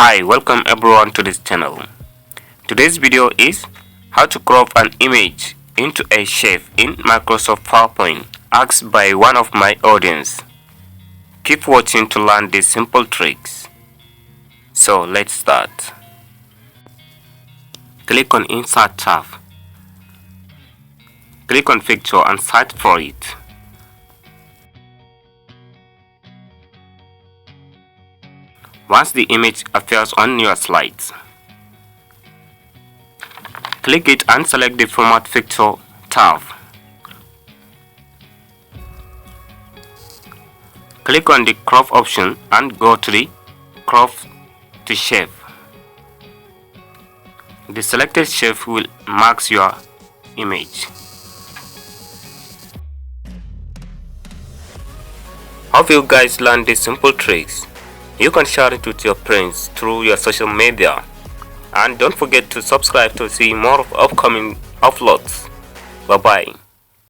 Hi, welcome everyone to this channel. Today's video is how to crop an image into a shape in Microsoft PowerPoint, asked by one of my audience. Keep watching to learn these simple tricks. So let's start. Click on Insert tab. Click on Picture and search for it. Once the image appears on your slides, click it and select the Format Picture tab. Click on the Crop option and go to the Crop to Shape. The selected shape will mark your image. Hope you guys learned these simple tricks. You can share it with your friends through your social media. And don't forget to subscribe to see more of upcoming uploads. Bye bye.